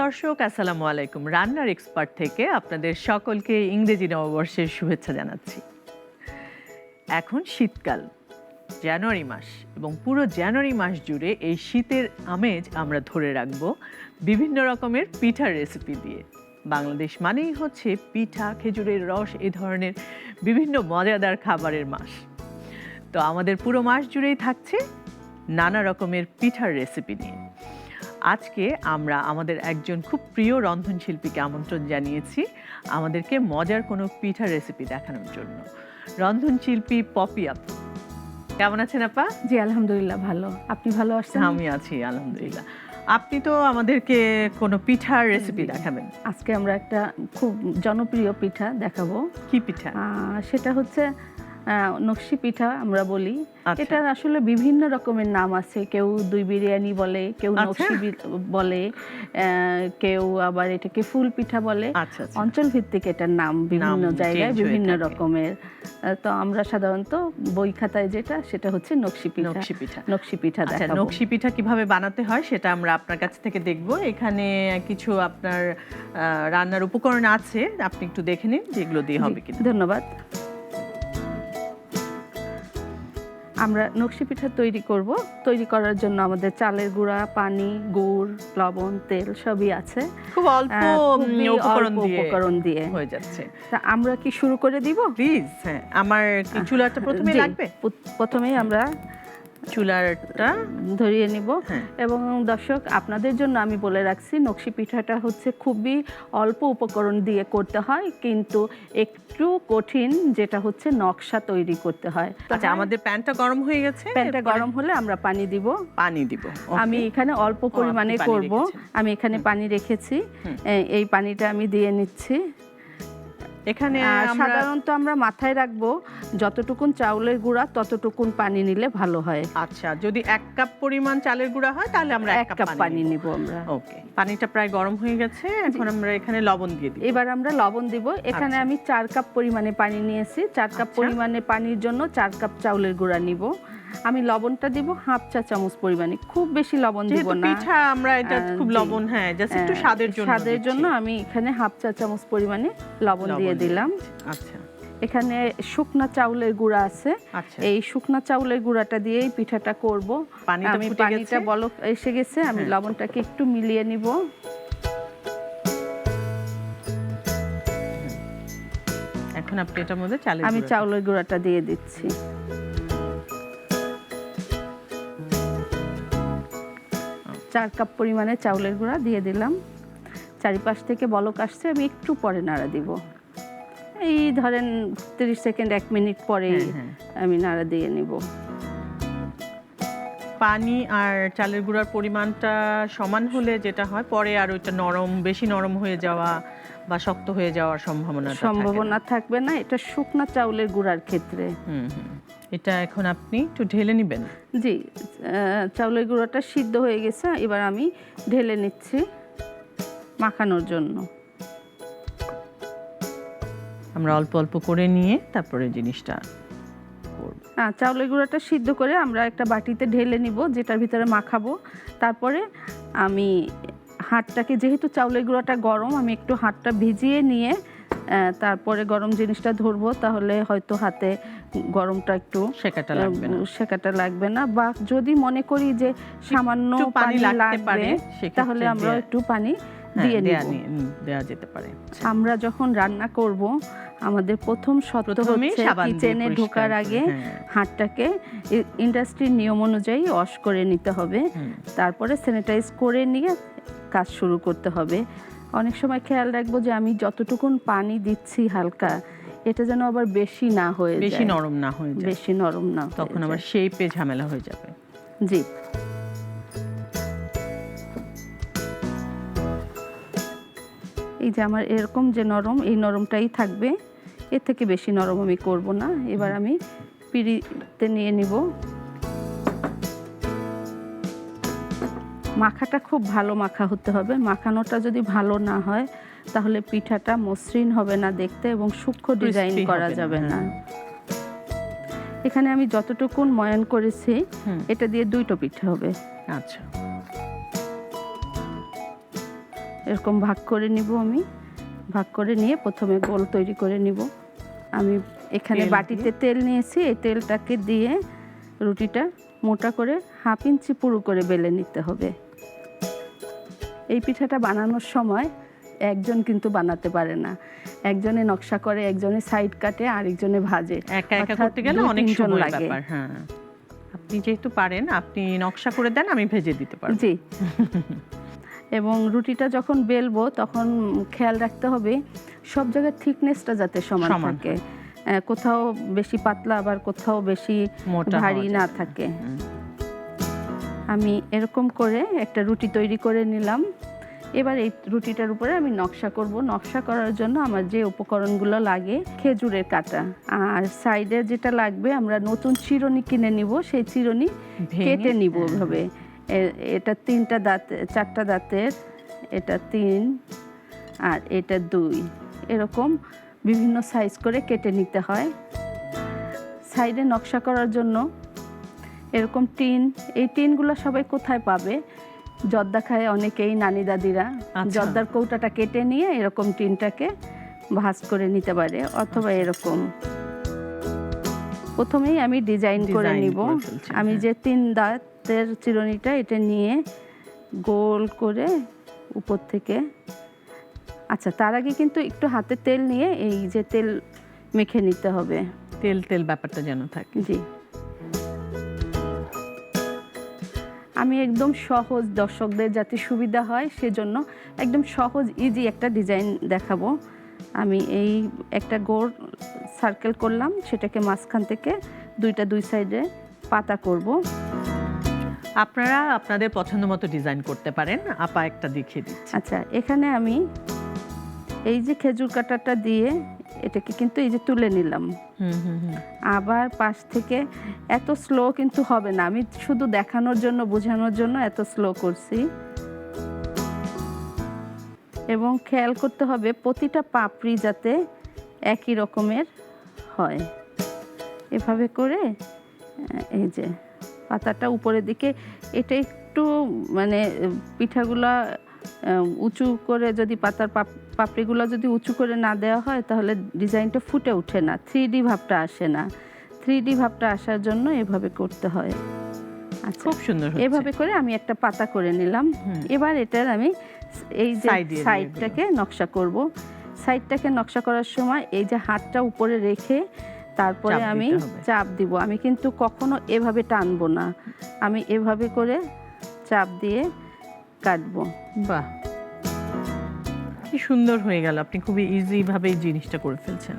দর্শক আসসালামু আলাইকুম। রান্নার এক্সপার্ট থেকে আপনাদের সকলকে ইংরেজি নববর্ষের শুভেচ্ছা জানাচ্ছি। এখন শীতকাল, জানুয়ারি মাস, এবং পুরো জানুয়ারি মাস জুড়ে এই শীতের আমেজ আমরা ধরে রাখব বিভিন্ন রকমের পিঠার রেসিপি দিয়ে। বাংলাদেশ মানেই হচ্ছে পিঠা, খেজুরের রস, এই ধরনের বিভিন্ন মজাদার খাবারের মাস। তো আমাদের পুরো মাস জুড়েই থাকছে নানা রকমের পিঠার রেসিপি নিয়ে। আজকে আমরা আমাদের একজন খুব প্রিয় রন্ধনশিল্পীকে আমন্ত্রণ জানিয়েছি আমাদেরকে মজার কোনো পিঠার রেসিপি দেখানোর জন্য। রন্ধনশিল্পী পপি আপু, কেমন আছেন আপা? জি আলহামদুলিল্লাহ ভালো। আপনি ভালো আছেন? আমি আছি আলহামদুলিল্লাহ। আপনি তো আমাদেরকে কোনো পিঠার রেসিপি দেখাবেন। আজকে আমরা একটা খুব জনপ্রিয় পিঠা দেখাবো। কি পিঠা? সেটা হচ্ছে নকশি পিঠা আমরা বলি। এটার আসলে বিভিন্ন রকমের নাম আছে। কেউ দুই বিরিয়ানি বলে, কেউ নকশি বলে, কেউ আবার এটাকে ফুল পিঠা বলে। অঞ্চল ভিত্তিক এটার নাম বিভিন্ন জায়গায় বিভিন্ন রকমের। তো আমরা সাধারণত বই খাতায় যেটা, সেটা হচ্ছে নকশি পিঠা। নকশি পিঠা দেখাবো। নকশি পিঠা কিভাবে বানাতে হয় সেটা আমরা আপনার কাছ থেকে দেখব। এখানে কিছু আপনার রান্নার উপকরণ আছে, আপনি একটু দেখে নিন যেগুলো দিয়ে হবে কিনা। ধন্যবাদ। আমরা নকশি পিঠা তৈরি করব। তৈরি করার জন্য আমাদের চালের গুঁড়া, পানি, গুড়, লবণ, তেল সবই আছে। খুব অল্প উপকরণ দিয়ে হয়ে যাচ্ছে। তা আমরা কি শুরু করে দিব? প্লিজ। হ্যাঁ, আমার কি চুলাটা প্রথমে লাগবে? প্রথমেই আমরা চুলাটা ধরিয়ে নিব। এবং দর্শক আপনাদের জন্য আমি বলে রাখছি, নকশি পিঠাটা হচ্ছে খুবই অল্প উপকরণ দিয়ে করতে হয়, কিন্তু একটু কঠিন, যেটা হচ্ছে নকশা তৈরি করতে হয়। আচ্ছা, আমাদের প্যানটা গরম হয়ে গেছে। প্যানটা গরম হলে আমরা পানি দিব। আমি এখানে অল্প পরিমাণে করব। আমি এখানে পানি রেখেছি, এই পানিটা আমি দিয়ে নিচ্ছি। এখানে সাধারণত আমরা মাথায় রাখবো যতটুকুন চাউলের গুঁড়া ততটুকুন পানি নিলে ভালো হয়। আচ্ছা, যদি 1 কাপ পরিমাণ চালের গুঁড়া হয় তাহলে আমরা 1 কাপ পানি নিব আমরা। ওকে, পানিটা প্রায় গরম হয়ে গেছে। এখন আমরা এখানে লবণ দিয়ে দিব। এবার আমরা লবণ দিব। এখানে আমি 4 কাপ পরিমাণে পানি নিয়েছি। 4 কাপ পরিমাণে পানির জন্য 4 কাপ চাউলের গুঁড়া নিব। আমি লবণটা দিব হাফ চা চামচ পরিমাণে, খুব বেশি লবণ দিব না। পিঠা আমরা এটা খুব লবণ, হ্যাঁ, জাস্ট একটু স্বাদের জন্য আমি এখানে হাফ চা চামচ পরিমাণে লবণ দিয়ে দিলাম। আচ্ছা, এখানে শুকনা চাউলের গুঁড়া আছে। এই শুকনা চাউলের গুঁড়াটা দিয়েই পিঠাটা করব। পানিটা বলক এসে গেছে, আমি লবণটাকে একটু মিলিয়ে নিব। এখন আপনি এটার মধ্যে আমি চাউলের গুঁড়াটা দিয়ে দিচ্ছি। চার কাপ পরিমাণে চাউলের গুঁড়া দিয়ে দিলাম। চারিপাশ থেকে বলক আসছে, আমি একটু পরে নাড়া দিব। এই ধরেন 30 সেকেন্ড 1 মিনিট পরে আমি নাড়া দিয়ে নিব। পানি আর চালের গুঁড়ার পরিমাণটা সমান হলে যেটা হয়, পরে আর ওইটা বেশি নরম হয়ে যাওয়া বা শক্ত হয়ে যাওয়ার সম্ভাবনা থাকবে না। এটা শুকনা চাউলের গুঁড়ার ক্ষেত্রে। এটা এখন আপনি একটু ঢেলে নেবেন। জি, চাউলের গুঁড়াটা সিদ্ধ হয়ে গেছে। এবার আমি ঢেলে নিচ্ছি মাখানোর জন্য। আমরা অল্প অল্প করে নিয়ে তারপরে জিনিসটা করব। চাউলের গুঁড়াটা সিদ্ধ করে আমরা একটা বাটিতে ঢেলে নিব, যেটার ভিতরে মাখাবো। তারপরে আমি হাতটাকে, যেহেতু চাউলের গুঁড়াটা গরম, আমি একটু হাতটা ভিজিয়ে নিয়ে তারপরে গরম জিনিসটা ধরবো। তাহলে হয়তো হাতে গরমটা একটু সেকাটা লাগবে না। বা যদি মনে করি যে সামান্য পানি লাগবে, তাহলে আমরা একটু পানি দিয়ে দেওয়া যেতে পারে। আমরা যখন রান্না করব, আমাদের প্রথম শর্ত হচ্ছে কিচেনে ঢোকার আগে হাতটাকে ইন্ডাস্ট্রির নিয়ম অনুযায়ী ওয়াশ করে নিতে হবে। তারপরে স্যানিটাইজ করে নিয়ে কাজ শুরু করতে হবে। অনেক সময় খেয়াল রাখবো যে আমি যতটুকুন পানি দিচ্ছি হালকা, এটা যেন আবার বেশি না হয়ে যায়, বেশি নরম না হয়ে যায়। বেশি নরম না, তখন আবার শেপে ঝামেলা হয়ে যাবে। জি, এই যে আমার এরকম যে নরম, এই নরমটাই থাকবে, এর থেকে বেশি নরম আমি করব না। এবার আমি পিঁড়িতে নিয়ে নিব। মাখাটা খুব ভালো মাখা হতে হবে। মাখানোটা যদি ভালো না হয় তাহলে পিঠাটা মসৃণ হবে না দেখতে, এবং সূক্ষ্ম ডিজাইন করা যাবে না। এখানে আমি যতটুকুন ময়ান করেছি, এটা দিয়ে 2টো পিঠা হবে। আচ্ছা, এরকম ভাগ করে নিব। আমি ভাগ করে নিয়ে প্রথমে গোল তৈরি করে নিব। আমি এখানে বাটিতে তেল নিয়েছি, এই তেলটাকে দিয়ে রুটিটা মোটা করে 1/2 ইঞ্চি পুরু করে বেলে নিতে হবে। এই পিঠাটা বানানোর সময় একজন কিন্তু বানাতে পারে না, একজনে নকশা করে, একজনে সাইড কাটে, আরেকজনে ভাজে। একা একা করতে গেলে অনেক সময় লাগে। হ্যাঁ, আপনি যেহেতু পারেন, আপনি নকশা করে দেন, আমি ভেজে দিতে পারবো। জি। এবং রুটিটা যখন বেলবো তখন খেয়াল রাখতে হবে সব জায়গায় থিকনেসটা যাতে সমান থাকে, কোথাও বেশি পাতলা আবার কোথাও বেশি ভারী না থাকে। আমি এরকম করে একটা রুটি তৈরি করে নিলাম। এবার এই রুটিটার উপরে আমি নকশা করব। নকশা করার জন্য আমার যে উপকরণগুলো লাগে, খেজুরের কাটা, আর সাইডে যেটা লাগবে আমরা নতুন চিরুনি কিনে নিব, সেই চিরুনি কেটে নিব এভাবে। এটা 3টা দাঁত, 4টা দাঁতের, এটা 3 আর এটা 2, এরকম বিভিন্ন সাইজ করে কেটে নিতে হয়। সাইডে নকশা করার জন্য এরকম টিন, এই টিনগুলো সবাই কোথায় পাবে? জর্দা খায় অনেকেই, নানি দাদিরা জর্দার কৌটাটা কেটে নিয়ে এরকম টিনটাকে ভাঁজ করে নিতে পারে, অথবা এরকম। প্রথমেই আমি ডিজাইন করে নিব। আমি যে 3 দাঁতের চিরুনিটা, এটা নিয়ে গোল করে উপর থেকে, আচ্ছা তার আগে কিন্তু একটু হাতে তেল নিয়ে এই যে তেল মেখে নিতে হবে, তেল তেল ব্যাপারটা যেন থাকে। জি। আমি একদম সহজ, দর্শকদের যাতে সুবিধা হয় সেজন্য একদম সহজ ইজি একটা ডিজাইন দেখাবো। আমি এই একটা গোল সার্কেল করলাম, সেটাকে মাঝখান থেকে 2টা 2 সাইডে পাতা করব। আপনারা আপনাদের পছন্দ মতো ডিজাইন করতে পারেন। আপা একটা দেখিয়ে দিচ্ছি। আচ্ছা, এখানে আমি এই যে খেজুর কাটাটা দিয়ে এটাকে কিন্তু এই যে তুলে নিলাম। আবার পাশ থেকে, এত স্লো কিন্তু হবে না, আমি শুধু দেখানোর জন্য, বোঝানোর জন্য এত স্লো করছি। এবং খেয়াল করতে হবে প্রতিটা পাপড়ি যাতে একই রকমের হয়। এভাবে করে এই যে পাতাটা উপরের দিকে, এটা একটু মানে পিঠাগুলা উঁচু করে, যদি পাতার পাপড়িগুলো যদি উঁচু করে না দেওয়া হয় তাহলে ডিজাইনটা ফুটে ওঠে না, 3D ভাবটা আসে না। 3D ভাবটা আসার জন্য এভাবে করতে হয়। আচ্ছা, খুব সুন্দর। এভাবে করে আমি একটা পাতা করে নিলাম। এবার এটার আমি এই যে সাইডটাকে নকশা করব। সাইডটাকে নকশা করার সময় এই যে হাতটা উপরে রেখে তারপরে আমি চাপ দিব। আমি কিন্তু কখনো এভাবে টানবো না, আমি এভাবে করে চাপ দিয়ে কাটবো। বাহ, কি সুন্দর হয়ে গেল! আপনি খুবই ইজি ভাবে এই জিনিসটা করে ফেলছেন।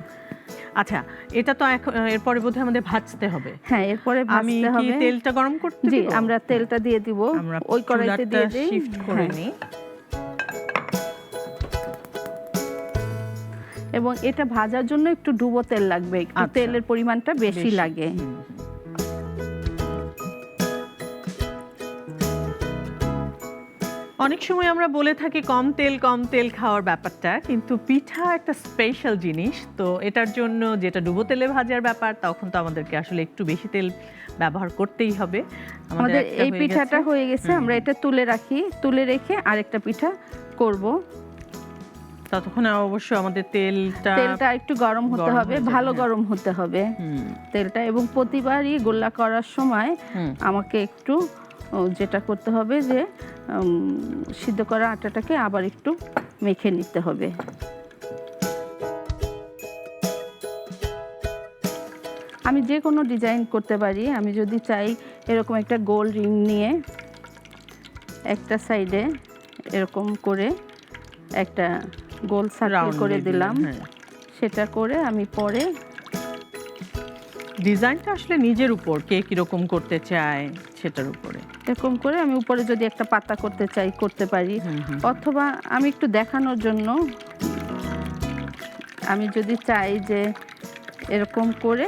আচ্ছা, এটা তো এখন এরপরে বোধহয় আমাদের ভাজতে হবে। হ্যাঁ, এরপরে ভাজতে হবে। আমি কি তেলটা গরম করতে দিব? জি, আমরা তেলটা দিয়ে দিব। ওই কড়াইতে দিয়ে দেই, শিফট করে নিই। এবং এটা ভাজার জন্য একটু ডুবো তেল লাগবে, একটু তেলের পরিমাণটা বেশি লাগে। অনেক সময় আমরা বলে থাকি কম তেল খাওয়ার ব্যাপারটা, কিন্তু পিঠা একটা স্পেশাল জিনিস। তো এটার জন্য যেটা ডুবো তেলে ভাজার ব্যাপার, তখন তো আমাদেরকে আসলে একটু বেশি তেল ব্যবহার করতেই হবে। আমাদের এই পিঠাটা হয়ে গেছে, আমরা এটা তুলে রাখি। তুলে রেখে আরেকটা পিঠা করব। ততক্ষণে অবশ্যই আমাদের তেলটা একটু গরম হতে হবে, ভালো গরম হতে হবে তেলটা। এবং প্রতিবারই গোল্লা করার সময় আমাকে একটু যেটা করতে হবে যে সিদ্ধ করা আটাটাকে আবার একটু মেখে নিতে হবে। আমি যে কোনো ডিজাইন করতে পারি। আমি যদি চাই এরকম একটা গোল রিং নিয়ে একটা সাইডে এরকম করে একটা গোল সার্কেল করে দিলাম, সেটা করে আমি পরে ডিজাইনটা আসলে নিজের উপর, কে কিরকম করতে চায় সেটার উপরে। এরকম করে আমি উপরে যদি একটা পাতা করতে চাই করতে পারি, অথবা আমি একটু দেখানোর জন্য আমি যদি চাই যে এরকম করে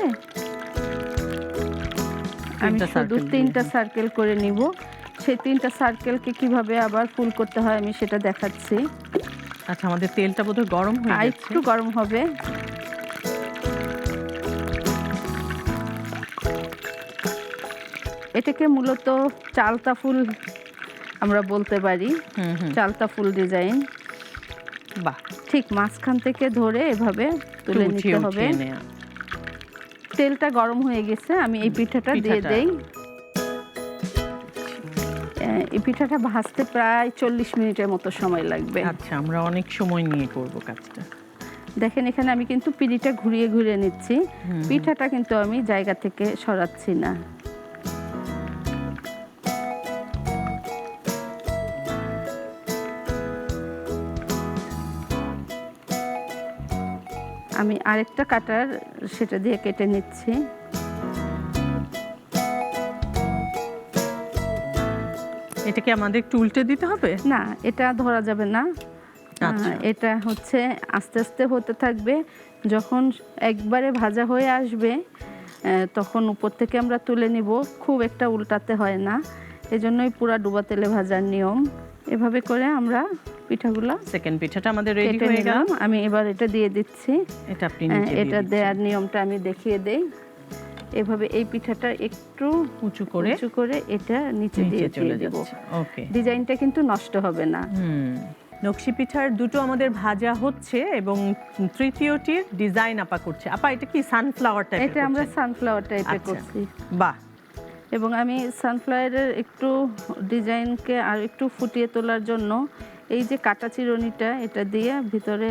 আমি শুধু 3টা সার্কেল করে নিব। সেই 3টা সার্কেলকে কিভাবে আবার ফুল করতে হয় আমি সেটা দেখাচ্ছি। আচ্ছা, আমাদের তেলটা বোধহয় গরম হয়ে গেছে, একটু গরম হবে। এটাকে মূলত চালতা ফুল আমরা বলতে পারি, চালতা ফুল ডিজাইন। বাহ, ঠিক মাঝখান থেকে ধরে এভাবে তুলে নিতে উঠিয়ে হবে। উঠিয়ে নেয়া। তেলটা গরম হয়ে গেছে, আমি এই পিঠাটা দিয়ে পিঠাটা। দেই। এই পিঠাটা ভাজতে প্রায় 40 মিনিটের মতো সময় লাগবে। আচ্ছা, আমরা অনেক সময় নিয়ে করব কাজটা। দেখেন এখানে আমি কিন্তু পিঁড়িটা ঘুরিয়ে ঘুরিয়ে নিচ্ছি, পিঠাটা কিন্তু আমি জায়গা থেকে সরাচ্ছি না। আমি আরেকটা কাটার সেটা দিয়ে কেটে নিচ্ছি। এটা কি আমাদের একটু উল্টে দিতে হবে? না, এটা ধরা যাবে না। আচ্ছা। এটা হচ্ছে আস্তে আস্তে হতে থাকবে। যখন একবারে ভাজা হয়ে আসবে তখন উপর থেকে আমরা তুলে নিব। খুব একটা উল্টাতে হয় না, এজন্যই পুরা ডুবা তেলে ভাজার নিয়ম। এভাবে করে আমরা পিঠাগুলো সেকেন্ড পিঠাটা আমাদের রেডি কেটে হয়ে গেল। নিলাম। আমি এবার এটা দিয়ে দিচ্ছি। এটা আপনি নিচে দিয়ে এটা দিচ্ছেন। দেওয়ার নিয়মটা আমি দেখিয়ে দেই। এভাবে এই পিঠাটা একটু উঁচু করে এটা নিচে দিয়ে চলে দেব। যাচ্ছে। ওকে। ডিজাইনটা কিন্তু নষ্ট হবে না। নকশি পিঠার দুটো আমাদের ভাজা হচ্ছে এবং তৃতীয়টির ডিজাইন আপা করছে। আপা এটা কি সানফ্লাওয়ার টাইপের? এটা আমরা সানফ্লাওয়ার টাইপে আচ্ছা। করছি। বাহ, এবং আমি সানফ্লাওয়ারের একটু ডিজাইনকে আর একটু ফুটিয়ে তোলার জন্য এই যে কাটা চিরুনিটা এটা দিয়ে ভিতরে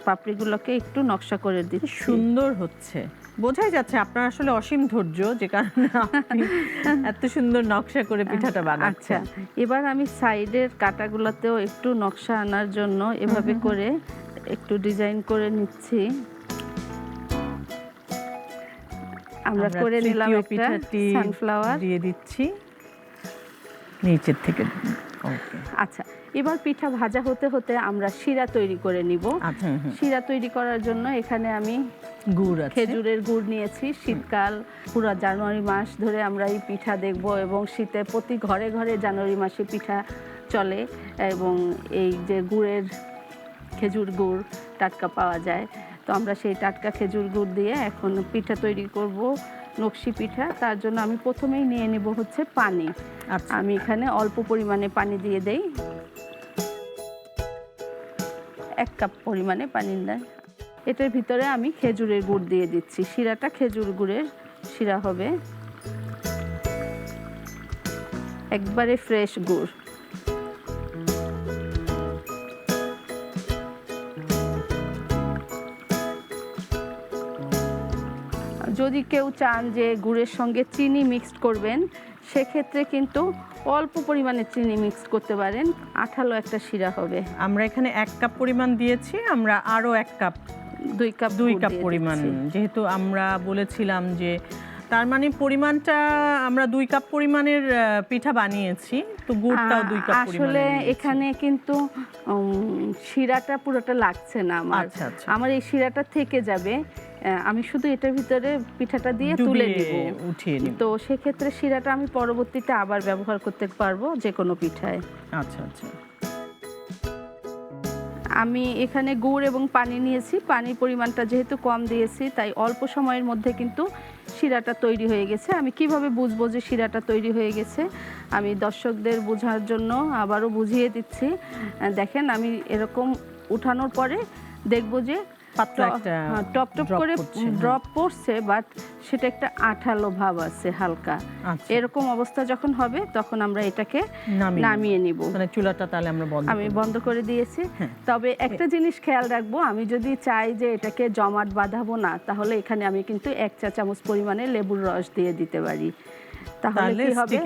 পাপড়িগুলোকে একটু নকশা করে দিচ্ছি। সুন্দর হচ্ছে। বোঝাই যাচ্ছে আপনার আসলে অসীম ধৈর্য, যে কারণে আপনি এত সুন্দর নকশা করে পিঠাটা আচ্ছা, বানাচ্ছেন। এবার আমি সাইডের কাটাগুলোতেও একটু নকশা আনার জন্য এভাবে করে একটু ডিজাইন করে নিচ্ছি। আমরা করে নিলাম তৃতীয় একটা পিঠাটি সানফ্লাওয়ার দিয়ে দিচ্ছি নিচের থেকে। ওকে। আচ্ছা, এবার পিঠা ভাজা হতে হতে আমরা শিরা তৈরি করে নিব। আচ্ছা, শিরা তৈরি করার জন্য এখানে আমি গুড় আছে। খেজুরের গুড় নিয়েছি। শীতকাল পুরো জানুয়ারি মাস ধরে আমরা এই পিঠা দেখব এবং শীতে প্রতি ঘরে ঘরে জানুয়ারি মাসে পিঠা চলে এবং এই যে গুড়ের খেজুর গুড় টাটকা পাওয়া যায়, তো আমরা সেই টাটকা খেজুর গুড় দিয়ে এখন পিঠা তৈরি করব, নকশি পিঠা। তার জন্য আমি প্রথমেই নিয়ে নিব হচ্ছে পানি। আচ্ছা। আমি এখানে অল্প পরিমাণে পানি দিয়ে দেই, 1 কাপ পরিমাণে পানি দেয়। এটার ভিতরে আমি খেজুরের গুড় দিয়ে দিচ্ছি। শিরাটা খেজুর গুড়ের শিরা হবে, একবারে ফ্রেশ গুড়। যদি কেউ চান যে গুড়ের সঙ্গে চিনি মিক্সড করবেন, সেক্ষেত্রে কিন্তু অল্প পরিমাণে চিনি মিক্সড করতে পারেন, আঠালো একটা শিরা হবে। আমরা এখানে 1 কাপ পরিমাণ দিয়েছি, আমরা আরো 1 কাপ 2 কাপ 2 কাপ পরিমাণ, যেহেতু আমরা বলেছিলাম যে তার মানে পরিমাণটা আমরা 2 কাপ পরিমাণের পিঠা বানিয়েছি, তো গুড়টাও 2 কাপ পরিমাণে আসলে নিয়েছি। এখানে কিন্তু শিরাটা পুরোটা লাগছে না আমার। আচ্ছা, আচ্ছা। আমার এই শিরাটা থেকে যাবে, আমি শুধু এটার ভিতরে পিঠাটা দিয়ে তুলে ডুবিয়ে নিব, উঠিয়ে নিব। তো সেক্ষেত্রে শিরাটা আমি পরবর্তীতে আবার ব্যবহার করতে পারবো যে কোনো পিঠায়। আচ্ছা, আচ্ছা। আমি এখানে গুড় এবং পানি নিয়েছি। পানির পরিমাণটা যেহেতু কম দিয়েছি, তাই অল্প সময়ের মধ্যে কিন্তু শিরাটা তৈরি হয়ে গেছে। আমি কিভাবে বুঝবো যে শিরাটা তৈরি হয়ে গেছে, আমি দর্শকদের বোঝার জন্য আবারও বুঝিয়ে দিচ্ছি। দেখেন, আমি এরকম উঠানোর পরে দেখবো যে পাতলা একটা টপ টপ drop করে পড়ছে, ড্রপ পড়ছে, বাট সেটা একটা আঠালো ভাব আছে হালকা। আচ্ছা। এরকম অবস্থা যখন হবে তখন আমরা এটাকে নামিয়ে নিব। মানে চুলাটা তাহলে আমরা আমি বন্ধ করে দিয়েছি। হ্যাঁ। তবে একটা জিনিস খেয়াল রাখবো, আমি যদি চাই যে এটাকে জমাট বাঁধাবো না, তাহলে এখানে আমি কিন্তু 1 চা চামচ পরিমাণে লেবুর রস দিয়ে দিতে পারি, তাহলে কি হবে,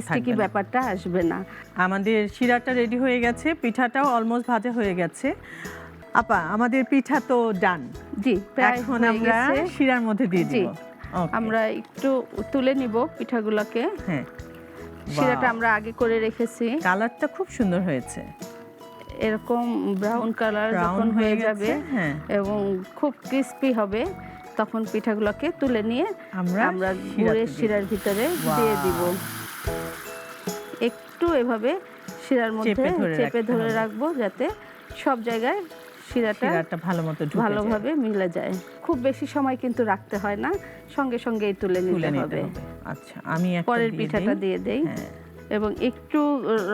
স্টিকি ব্যাপারটা আসবে না। আমাদের শিরাটা রেডি হয়ে গেছে, পিঠাটাও অলমোস্ট ভাজা হয়ে গেছে। আপা, আমাদের পিঠা তো ডান। জি, প্রায় এখন হয়ে আমরা গেছে। শিরার মধ্যে দিয়ে জি, দিব। ওকে। আমরা একটু তুলে নিব পিঠাগুলোকে। হ্যাঁ, শিরাটা আমরা আগে করে রেখেছি। কালারটা খুব সুন্দর হয়েছে, এরকম ব্রাউন কালার যখন হয়ে যাবে হ্যাঁ, এবং খুব ক্রিস্পি হবে, তখন পিঠাগুলোকে তুলে নিয়ে আমরা শিরাতে গুড়ের দিব। শিরার ভিতরে দিয়ে দিব। একটু এভাবে শিরার মধ্যে চেপে ধরে রাখবো, যাতে সব জায়গায় শিরাটা ভালোভাবে মিলে যায়। খুব বেশি সময় কিন্তু রাখতে হয় না, সঙ্গে সঙ্গেই তুলে নিতে হবে। আচ্ছা, আমি একটা পরের পিঠাটা দিয়ে দেই। এবং একটু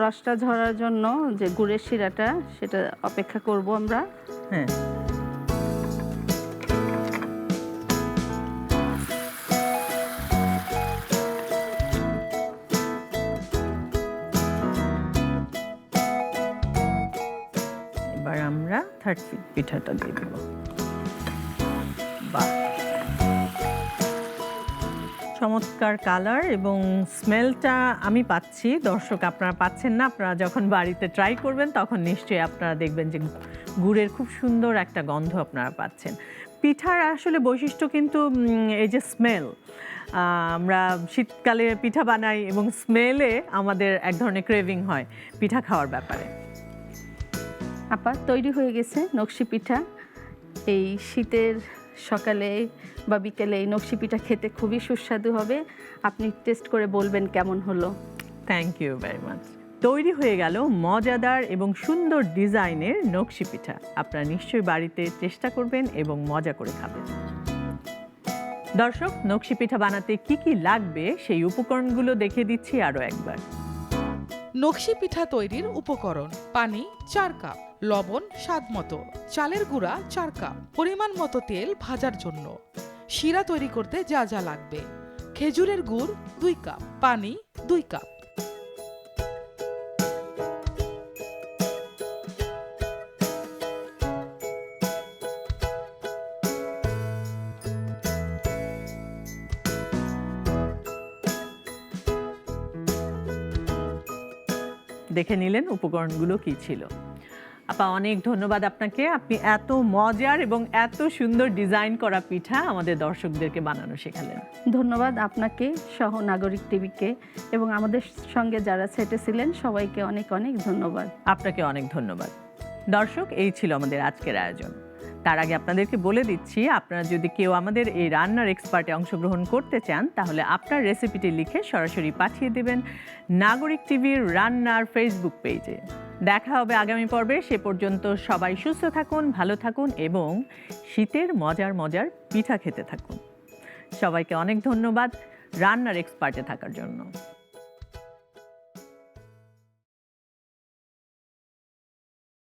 রসটা ঝরার জন্য যে গুড়ের শিরাটা সেটা অপেক্ষা করব আমরা। হ্যাঁ, এবার আমরা থার্ড পিঠাটা দিয়ে দেব। বাহ, চমৎকার কালার এবং স্মেলটা আমি পাচ্ছি, দর্শক আপনারা পাচ্ছেন না। আপনারা যখন বাড়িতে ট্রাই করবেন তখন নিশ্চয়ই আপনারা দেখবেন যে গুড়ের খুব সুন্দর একটা গন্ধ আপনারা পাচ্ছেন। পিঠার আসলে বৈশিষ্ট্য কিন্তু এই যে স্মেল, আমরা শীতকালে পিঠা বানাই এবং স্মেলে আমাদের এক ধরনের ক্রেভিং হয় পিঠা খাওয়ার ব্যাপারে। আপা, তৈরি হয়ে গেছে নকশি পিঠা। এই শীতের সকালে বা বিকেলে এই নকশি পিঠা খেতে খুবই সুস্বাদু হবে। আপনি টেস্ট করে বলবেন কেমন হলো। Thank you very much. তৈরি হয়ে গেল মজাদার এবং সুন্দর ডিজাইনের নকশি পিঠা। আপনারা নিশ্চয়ই বাড়িতে চেষ্টা করবেন এবং মজা করে খাবেন। দর্শক, নকশি পিঠা বানাতে কি কি লাগবে সেই উপকরণগুলো দেখিয়ে দিচ্ছি আরও একবার। নকশি পিঠা তৈরির উপকরণ: পানি 4 কাপ, লবণ স্বাদ মতো, চালের গুঁড়া 4 কাপ, পরিমাণ মতো তেল ভাজার জন্য। শিরা তৈরি করতে যা যা লাগবে: খেজুরের গুড় 2 কাপ, পানি 2 কাপ। দেখে নিলেন উপকরণগুলো কি ছিল। আপা, অনেক ধন্যবাদ আপনাকে। আপনি এত মজার এবং এত সুন্দর ডিজাইন করা পিঠা আমাদের দর্শকদেরকে বানানো শেখালেন। ধন্যবাদ আপনাকে সহ নাগরিক টিভিকে এবং আমাদের সঙ্গে যারা সেটে ছিলেন সবাইকে অনেক অনেক ধন্যবাদ। আপনাকে অনেক ধন্যবাদ। দর্শক, এই ছিল আমাদের আজকের আয়োজন। তার আগে আপনাদেরকে বলে দিচ্ছি, আপনারা যদি কেউ আমাদের এই রান্নার এক্সপার্টে অংশগ্রহণ করতে চান তাহলে আপনার রেসিপিটি লিখে সরাসরি পাঠিয়ে দেবেন নাগরিক টিভির রান্নার ফেসবুক পেজে। দেখা হবে আগামী পর্বে। সে পর্যন্ত সবাই সুস্থ থাকুন, ভালো থাকুন এবং শীতের মজার মজার পিঠা খেতে থাকুন। সবাইকে অনেক ধন্যবাদ রান্নার এক্সপার্টে থাকার জন্য।